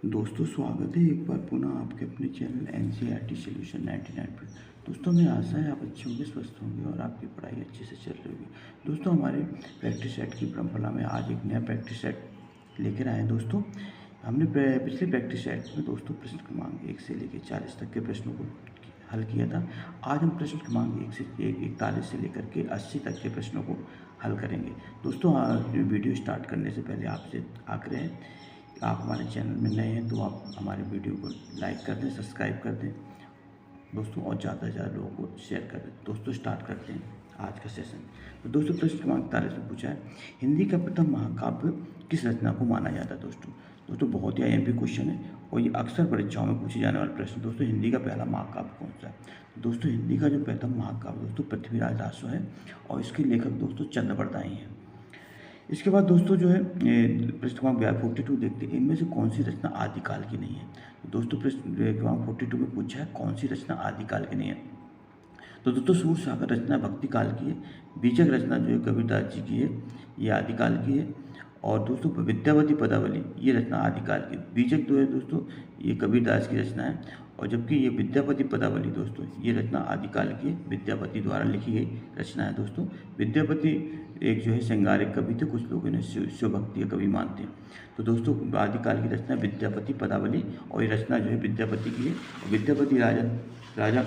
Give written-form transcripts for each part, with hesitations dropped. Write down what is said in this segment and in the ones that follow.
दोस्तों स्वागत है एक बार पुनः आपके अपने चैनल एनसीईआरटी सॉल्यूशन 99 पर। दोस्तों हमें आशा है आप अच्छे होंगे, स्वस्थ होंगे और आपकी पढ़ाई अच्छे से चल रही होगी। दोस्तों हमारे प्रैक्टिस सेट की परंपरा में आज एक नया प्रैक्टिस सेट लेकर आए हैं। दोस्तों हमने पिछले प्रैक्टिस सेट में दोस्तों प्रश्न क्रमांक 1 से लेकर 40 तक के प्रश्नों को हल किया था। आज हम प्रश्न क्रमांक 1 से 41 से लेकर के 80 तक के प्रश्नों को हल करेंगे। दोस्तों वीडियो स्टार्ट करने से पहले आपसे आग्रह है, आप हमारे चैनल में नए हैं तो आप हमारे वीडियो को लाइक कर दें, सब्सक्राइब कर दें दोस्तों, और ज़्यादा से ज़्यादा लोगों को शेयर कर दें। दोस्तों स्टार्ट करते हैं आज का सेशन। तो दोस्तों प्रश्न क्रमांक 41 में पूछा है, हिंदी का प्रथम महाकाव्य किस रचना को माना जाता है। दोस्तों बहुत ही आईएमपी क्वेश्चन है और ये अक्सर परीक्षाओं में पूछे जाने वाला प्रश्न। दोस्तों हिंदी का पहला महाकाव्य कौन सा है। दोस्तों हिंदी का जो प्रथम महाकाव्य दोस्तों पृथ्वीराज रासो है और इसके लेखक दोस्तों चंद्रवरदाई हैं। इसके बाद दोस्तों जो है प्रश्न क्रमांक 42 देखते हैं, इनमें से कौन सी रचना आदिकाल की नहीं है। दोस्तों प्रश्न क्रमांक 42 में पूछा है कौन सी रचना आदिकाल की नहीं है। तो दोस्तों सूर सागर रचना भक्ति काल की है, बीजक रचना जो है कबीरदास जी की है, ये आदिकाल की है। और दोस्तों विद्यापति पदावली ये रचना आदिकाल की, बीजक जो है दोस्तों ये कबीरदास की रचना है, और जबकि ये विद्यापति पदावली दोस्तों ये रचना आदिकाल की विद्यापति द्वारा लिखी गई रचना है। दोस्तों विद्यापति एक जो है श्रृंगारिक कवि थे, कुछ लोग इन्हें शिव भक्ति का कवि मानते हैं। तो दोस्तों आदिकाल की रचना विद्यापति पदावली और ये रचना जो है विद्यापति की है। विद्यापति राजा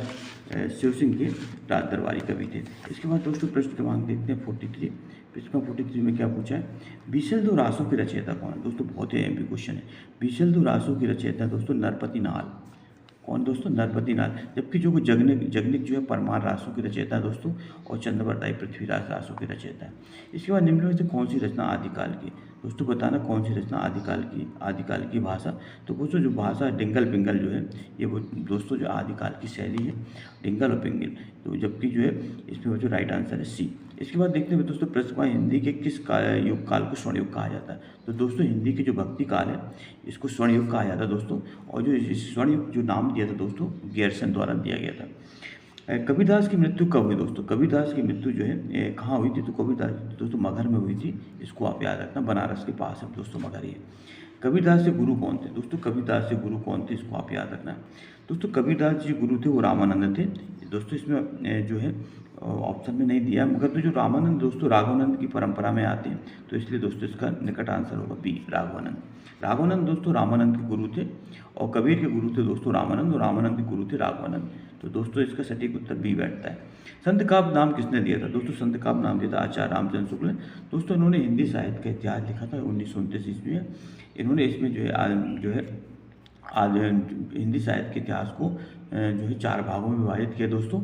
शिव सिंह के राज दरबारी कवि थे। इसके बाद दोस्तों प्रश्न क्रमांक देखते हैं 43। प्रश्न 43 में क्या पूछा है, बीसलदो रासों की रचयिता कौन है। दोस्तों बहुत ही एमपी क्वेश्चन है। बीसलदो रासों की रचयिता दोस्तों नरपति नाल। कौन दोस्तों, नरपति नाल। जबकि जो जगनिक जो है परमार रासों की रचयिता है दोस्तों, और चंद्रवरदाई पृथ्वीराज रासों की रचयिता है। इसके बाद निम्न में से कौन सी रचना आदिकाल की। दोस्तों बताना कौन सी रचना आदिकाल की भाषा। तो दोस्तों जो भाषा डिंगल पिंगल जो है ये वो दोस्तों जो आदिकाल की शैली है डिंगल और पिंगल। तो जबकि जो है इसमें जो राइट आंसर है सी। इसके बाद देखते हैं दोस्तों प्रश्न हिंदी के किस युग काल को स्वर्ण युग कहा जाता है। तो दोस्तों हिंदी के जो भक्ति काल है इसको स्वर्ण युग कहा जाता है दोस्तों, और जो स्वर्ण युग जो नाम दिया था दोस्तों गेरसन द्वारा दिया गया था। कबीरदास की मृत्यु कब हुई। दोस्तों कबीरदास की मृत्यु जो है कहाँ हुई थी। तो कबीरदास दोस्तों मगहर में हुई थी, इसको आप याद रखना, बनारस के पास है दोस्तों मगहर ये। कबीरदास के गुरु कौन थे। दोस्तों कबीरदास के गुरु कौन थे, इसको आप याद रखना। दोस्तों कबीरदास जी गुरु थे वो रामानंद थे। दोस्तों इसमें जो है ऑप्शन में नहीं दिया, मगर तो जो रामानंद दोस्तों राघवानंद की परंपरा में आते हैं, तो इसलिए दोस्तों इसका निकट आंसर होगा बी राघवानंद। राघवानंद दोस्तों रामानंद के गुरु थे, और कबीर के गुरु थे दोस्तों रामानंद, और रामानंद के गुरु थे राघवानंद। तो दोस्तों इसका सटीक उत्तर बी बैठता है। संत काव्य नाम किसने दिया था। दोस्तों संत काव्य नाम दिया था आचार्य रामचंद्र शुक्ल ने। दोस्तों इन्होंने हिंदी साहित्य का इतिहास लिखा था 1929 ईस्वी में। इन्होंने इसमें जो है आज हिंदी साहित्य के इतिहास को जो है 4 भागों में विभाजित किया दोस्तों,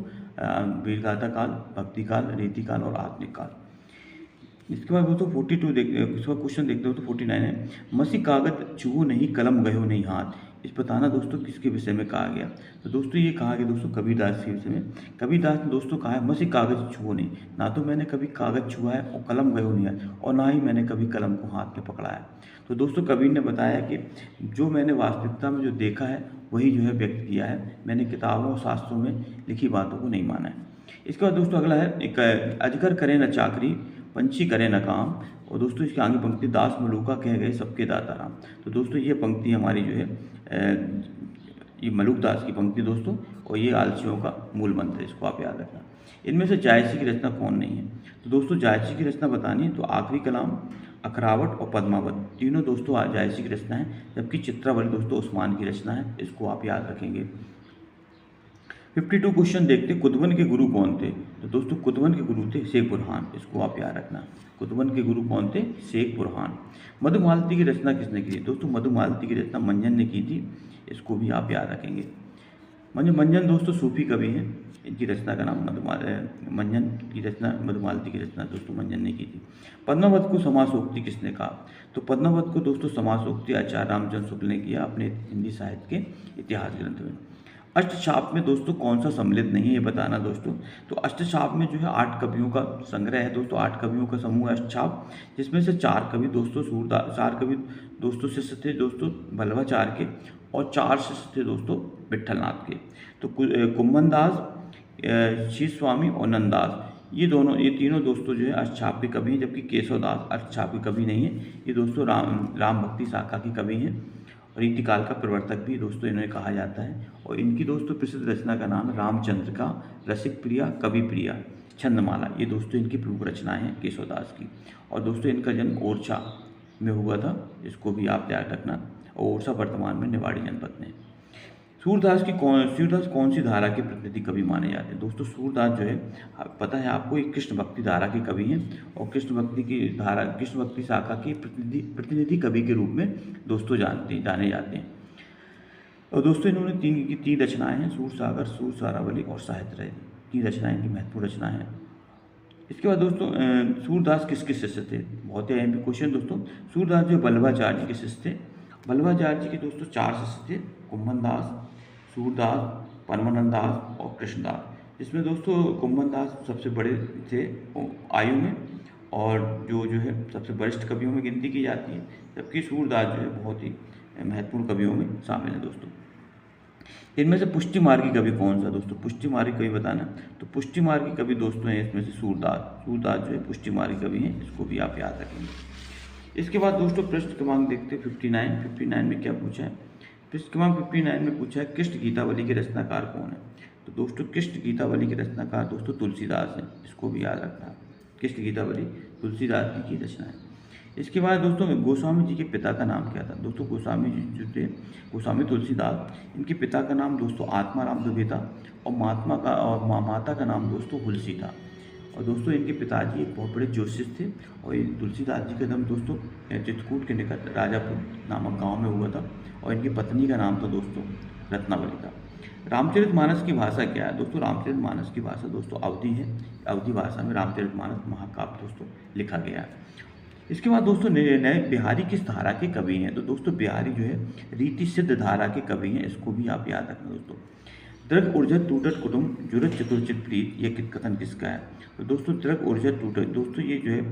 वीरगाथा काल, भक्ति काल, रीति काल और आत्मिक काल। इसके बाद दोस्तों 42 इसका क्वेश्चन देखते हो तो 49 है, मसी कागज छुओ नहीं कलम गयो नहीं हाथ। इस बताना दोस्तों किसके विषय में कहा गया। तो दोस्तों ये कहा गया दोस्तों कबीरदास के विषय में। कबीरदास ने दोस्तों कहा है मसी कागज छुओ नहीं, ना तो मैंने कभी कागज छुआ है और कलम गयो नहीं है, और ना ही मैंने कभी कलम को हाथ में पकड़ा है। तो दोस्तों कबीर ने बताया कि जो मैंने वास्तविकता में जो देखा है वही जो है व्यक्त किया है, मैंने किताबों और शास्त्रों में लिखी बातों को नहीं माना है। इसके बाद दोस्तों अगला है, एक अजगर करे न चाकरी पंछी करे न काम, और दोस्तों इसकी आगे पंक्ति दास मलूका कह गए सबके दाता राम। तो दोस्तों ये पंक्ति हमारी जो है ये मलूक दास की पंक्ति दोस्तों, और ये आलसियों का मूल मंत्र है, इसको आप याद रखना। इनमें से जायसी की रचना कौन नहीं है। तो दोस्तों जायसी की रचना बतानी है तो आखिरी कलाम, अखरावट और पद्मावत तीनों दोस्तों जायसी की रचना है, जबकि चित्रावली दोस्तों उस्मान की रचना है, इसको आप याद रखेंगे। 52 क्वेश्चन देखते, कुतुबन के गुरु कौन थे। तो दोस्तों कुतुबन के गुरु थे शेख बुरहान, इसको आप याद रखना। कुतुबन के गुरु कौन थे, शेख बुरहान। मधुमालती की रचना किसने की थी। दोस्तों मधुमालती की रचना मंजन ने की थी, इसको भी आप याद रखेंगे। मंजन दोस्तों सूफी कवि हैं, इनकी रचना का नाम मंजन की रचना, मधुमालती की रचना दोस्तों मंजन ने की थी। पद्मावत को समासोक्ति किसने कहा। तो पद्मावत को दोस्तों समासोक्ति आचार्य रामचंद्र शुक्ल ने किया अपने हिंदी साहित्य के इतिहास ग्रंथ में। अष्टछाप में दोस्तों कौन सा सम्मिलित नहीं है, ये बताना दोस्तों। तो अष्टछाप में जो है 8 कवियों का संग्रह है दोस्तों, 8 कवियों का समूह है अष्टछाप, जिसमें से 4 कवि दोस्तों 4 कवि दोस्तों शिष्य थे दोस्तों बल्लभाचार्य के, और 4 शिष्य थे दोस्तों विट्ठलनाथ के। तो कुम्भन दास, शीश स्वामी और नंददास, ये तीनों दोस्तों जो है अष्टछाप के कवि हैं, जबकि केशव दास अष्टछाप के कवि नहीं है, ये दोस्तों राम भक्ति शाखा के कवि हैं। रीतिकाल का प्रवर्तक भी दोस्तों इन्हें कहा जाता है। और इनकी दोस्तों प्रसिद्ध रचना का नाम है रामचंद्र का, रसिक प्रिया, कवि प्रिया, छंदमाला। ये दोस्तों इनकी प्रमुख रचनाएं हैं केशवदास की। और दोस्तों इनका जन्म ओरछा में हुआ था, इसको भी आप याद रखना। और ओरछा वर्तमान में निवाड़ी जनपद में। सूरदास कौन सी धारा के प्रतिनिधि कवि माने जाते हैं? दोस्तों सूरदास जो है, पता है आपको, एक कृष्ण भक्ति धारा के कवि हैं। और कृष्ण भक्ति शाखा के प्रतिनिधि कवि के रूप में दोस्तों जाने जाते हैं। और दोस्तों इन्होंने तीन रचनाएं हैं, सूरसागर, सूर सारावली और साहित्य रही। तीन रचनाएं इनकी महत्वपूर्ण रचनाएं हैं। इसके बाद दोस्तों सूरदास किसके शिष्य थे? बहुत ही अहम क्वेश्चन दोस्तों। सूरदास जो वल्लभाचार्य जी के शिष्य थे। वल्लभाचार्य जी के दोस्तों 4 शिष्य थे, कुम्भन दास, सूरदास, परमानंद दास और कृष्णदास। इसमें दोस्तों कुम्भन दास सबसे बड़े थे आयु में, और जो है सबसे वरिष्ठ कवियों में गिनती की जाती है, जबकि सूरदास जो है बहुत ही महत्वपूर्ण कवियों में शामिल है दोस्तों। इनमें से पुष्टि मार्गी कवि कौन सा? दोस्तों पुष्टि मार्गी कवि बताना। तो पुष्टि मार्गी कवि दोस्तों हैं इसमें से सूरदास जो है पुष्टि मार्गी कवि हैं, इसको भी आप याद रखेंगे। इसके बाद दोस्तों प्रश्न क्रमांक देखते हैं 59 में क्या पूछा है। प्रश्न क्रमांक 59 में पूछा है कृष्ण गीतावली के रचनाकार कौन है? तो दोस्तों कृष्ण गीतावली के रचनाकार दोस्तों तुलसीदास हैं, इसको भी याद रखना। कृष्ण गीतावली तुलसीदास जी की रचना है। इसके बाद दोस्तों गोस्वामी जी के पिता का नाम क्या था? दोस्तों गोस्वामी जी जो थे, गोस्वामी तुलसीदास, इनके पिता का नाम दोस्तों आत्माराम दुबे था। और माता का नाम दोस्तों हुलसी था। और दोस्तों इनके पिताजी एक बहुत बड़े ज्योतिष थे। और ये तुलसीदास जी का जन्म दोस्तों चित्रकूट के निकट राजापुर नामक गांव में हुआ था। और इनकी पत्नी का नाम था दोस्तों रत्नावली था। रामचरितमानस की भाषा क्या है? दोस्तों रामचरितमानस की भाषा दोस्तों अवधी है। अवधी भाषा में रामचरितमानस महाकाव्य दोस्तों लिखा गया है। इसके बाद दोस्तों नए बिहारी किस धारा के कवि हैं? तो दोस्तों बिहारी जो है रीति सिद्ध धारा के कवि हैं, इसको भी आप याद रखना दोस्तों। दृढ़ ऊर्जत टूटत कुटुम्ब जुरत चतुर्चित प्रीत, ये कथन किसका है? तो दोस्तों दृढ़ ऊर्जत टूटत, दोस्तों ये जो है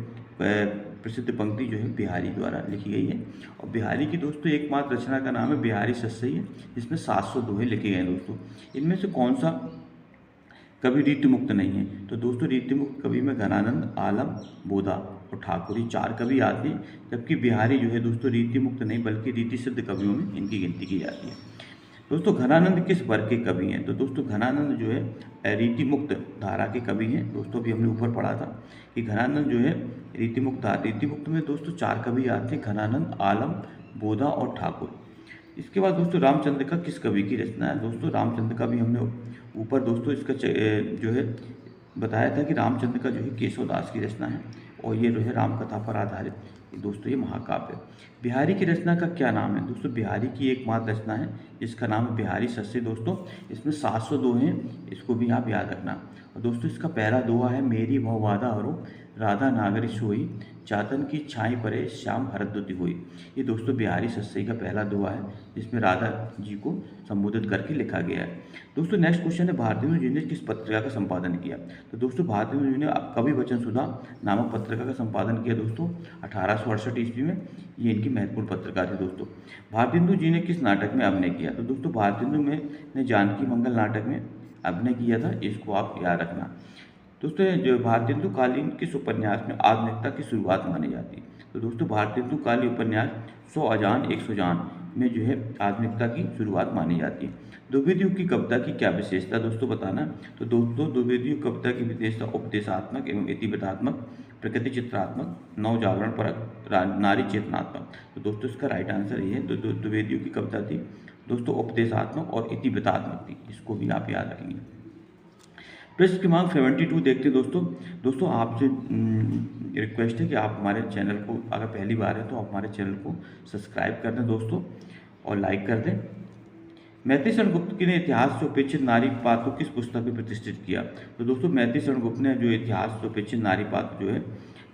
प्रसिद्ध पंक्ति जो है बिहारी द्वारा लिखी गई है। और बिहारी की दोस्तों एकमात्र रचना का नाम है बिहारी सस्सई है, जिसमें 700 दोहे लिखे गए हैं दोस्तों। इनमें से कौन सा कवि रीति मुक्त नहीं है? तो दोस्तों रीति मुक्त कवि में घनानंद, आलम, बोधा और ठाकुर, ये 4 कवि आते हैं। जबकि बिहारी जो है दोस्तों रीति मुक्त नहीं बल्कि रीति सिद्ध कवियों में इनकी गिनती की जाती है। दोस्तों घनानंद किस वर्ग के कवि हैं? तो दोस्तों घनानंद जो है रीति मुक्त धारा के कवि हैं। दोस्तों अभी हमने ऊपर पढ़ा था कि घनानंद जो है रीति मुक्त में दोस्तों 4 कवि आते हैं, घनानंद, आलम, बोधा और ठाकुर। इसके बाद दोस्तों रामचंद्र का किस कवि की रचना है? दोस्तों रामचंद्र का भी हमने ऊपर दोस्तों इसका जो है बताया था कि रामचंद्र का जो है केशवदास की रचना है। और ये जो है रामकथा पर आधारित दोस्तों ये महाकाव्य है। बिहारी की रचना का क्या नाम है? दोस्तों बिहारी की एकमात्र रचना है जिसका नाम है बिहारी सस्से दोस्तों। इसमें 700 दोहे हैं, इसको भी आप याद रखना। और दोस्तों इसका पहला दोहा है मेरी भव वादा हरो, राधा नागरी सोई, चातन की छाई परे श्याम हरद्युति हुई। ये दोस्तों बिहारी सस्से का पहला दोहा है, जिसमें राधा जी को संबोधित करके लिखा गया है। दोस्तों नेक्स्ट क्वेश्चन है भारतेंदु जी ने किस पत्रिका का संपादन किया? तो दोस्तों भारतेंदु जी ने कवि वचन सुधा नामक पत्रिका का संपादन किया दोस्तों 1868 ईस्वी में। ये इनकी महत्वपूर्ण पत्रिका थी दोस्तों। भारतेंदु जी ने किस नाटक में अभिनय किया? तो दोस्तों भारतेंदु ने जानकी मंगल नाटक में अभिनय किया था, इसको आप याद रखना। दोस्तों जो भारतेंदु कालीन किस उपन्यास में आधुनिकता की शुरुआत मानी जाती है? तो दोस्तों भारतेंदु कालीन उपन्यास 100 अजान 100 जान में जो है आधुनिकता की शुरुआत मानी जाती है। द्विवेदी युग की कविता की क्या विशेषता दोस्तों बताना? तो दोस्तों द्विवेदी युग कविता की विशेषता उपदेशात्मक एवं इतिवृत्तात्मक, प्रकृति चित्रात्मक, नव जागरण परक, नारी चेतनात्मक। तो दोस्तों इसका राइट आंसर ये है। द्विवेदी युग की कविता थी दोस्तों उपदेशात्मक और इतिवृत्तात्मक थी, इसको भी आप याद रखेंगे। प्रश्न क्रमांक 72 देखते दोस्तों आपसे रिक्वेस्ट है कि आप हमारे चैनल को अगर पहली बार है तो आप हमारे चैनल को सब्सक्राइब कर दें दोस्तों और लाइक कर दें। मैथिली शरण गुप्त ने इतिहास से उपेक्षित नारी पात्र को किस पुस्तक में प्रतिष्ठित किया? तो दोस्तों मैथिली शरण गुप्त ने जो इतिहास से उपेक्षित नारी पात्र जो है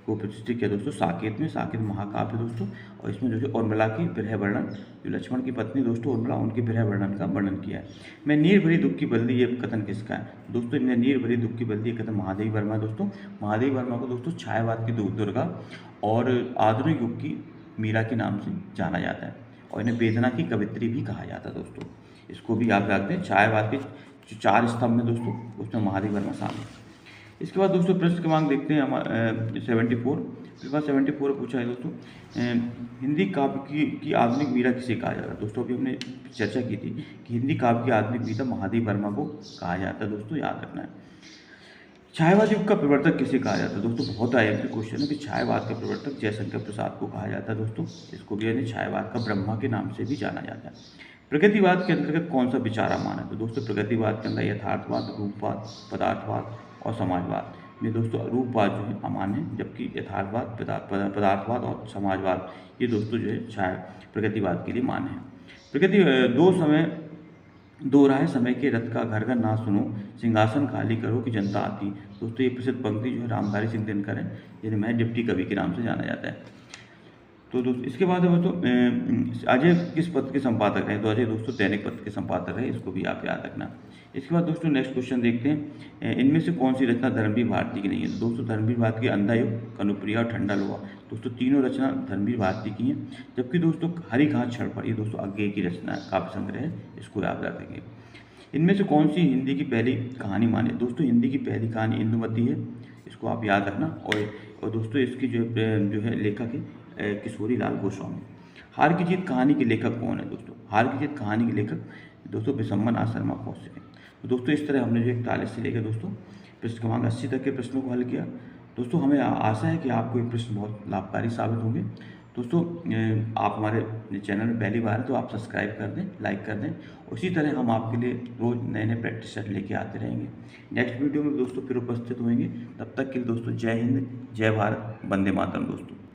को प्रतिष्ठित किया दोस्तों साकेत महाकाव्य दोस्तों। और इसमें जो है उर्मिला की विरह वर्णन, जो लक्ष्मण की पत्नी दोस्तों उर्मिला, उनके विरह वर्णन का वर्णन किया है। मैं नीर भरी दुख की बल्दी, ये कथन किसका है? दोस्तों इन्हें नीर भरी दुख की बल्दी, ये कथन महादेवी वर्मा दोस्तों। महादेवी वर्मा को दोस्तों छायावाद की दुर्गा और आधुनिक युग की मीरा के नाम से जाना जाता है। और इन्हें वेदना की कवित्री भी कहा जाता है दोस्तों, इसको भी याद रखते हैं। छायावाद के जो 4 स्तंभ में दोस्तों उसमें महादेवी वर्मा शामिल है। इसके बाद दोस्तों प्रश्न क्रमांक देखते हैं 74। इसके बाद 74 पूछा है दोस्तों, हिंदी काव्य की आधुनिक मीरा किसे कहा जाता है। दोस्तों अभी हमने चर्चा की थी कि हिंदी काव्य की आधुनिक मीरा महादेव वर्मा को कहा जाता है। दोस्तों याद रखना है। छायावाद युग का प्रवर्तक किसे कहा जाता है। दोस्तों बहुत आईएमपी क्वेश्चन है कि छायावाद का प्रवर्तक जयशंकर प्रसाद को कहा जाता है। दोस्तों इसको भी यानी छायावाद का ब्रह्मा के नाम से भी जाना जाता है। प्रगतिवाद के अंतर्गत कौन सा विचार मान है। तो दोस्तों प्रगतिवाद के अंदर यथार्थवाद, रूपवाद, पदार्थवाद और समाजवाद में दोस्तों रूपवाद जो है अमान्य है, जबकि यथार्थवाद, पदार्थवाद और समाजवाद ये दोस्तों जो है छाया प्रगतिवाद के लिए मान्य है। प्रगति दो राह समय के रथ का घर घर ना सुनो, सिंहासन खाली करो कि जनता आती। दोस्तों ये प्रसिद्ध पंक्ति जो है रामधारी सिंह दिनकर है, जिन्हें मैं डिप्टी कवि के नाम से जाना जाता है। तो दोस्तों इसके बाद है दोस्तों अजय किस पत्र के संपादक हैं। तो अजय दोस्तों दैनिक पत्र के संपादक है, इसको भी आप याद रखना। इसके बाद दोस्तों नेक्स्ट क्वेश्चन देखते हैं, इनमें से कौन सी रचना धर्मवीर भारती की नहीं है। दोस्तों धर्मवीर भारती की अंधा युग, कनुप्रिया और ठंडा लोहा, दोस्तों तीनों रचना धर्मवीर भारती की हैं। जबकि दोस्तों हरी घास छड़ पर, ये दोस्तों अज्ञेय की रचना है, काव्य संग्रह है, इसको याद रखेंगे। इनमें से कौन सी हिंदी की पहली कहानी माने। दोस्तों हिंदी की पहली कहानी इंदुमती है, इसको आप याद रखना। और दोस्तों इसकी जो है लेखक है किशोरी लाल गोस्वामी। हार की जीत कहानी के लेखक कौन है। दोस्तों हार की जीत कहानी के लेखक दोस्तों बिशम्बरनाथ शर्मा कौशिक हैं। तो दोस्तों इस तरह हमने जो 41 से लेकर दोस्तों प्रश्न क्रमांक 80 तक के प्रश्नों को हल किया। दोस्तों हमें आशा है कि आपको ये प्रश्न बहुत लाभकारी साबित होंगे। दोस्तों आप हमारे चैनल में पहली बार है तो आप सब्सक्राइब कर दें, लाइक कर दें। उसी तरह हम आपके लिए रोज़ नए नए प्रैक्टिस सेट लेके आते रहेंगे। नेक्स्ट वीडियो में दोस्तों फिर उपस्थित होंगे। तब तक के लिए दोस्तों जय हिंद, जय भारत, वंदे मातरम दोस्तों।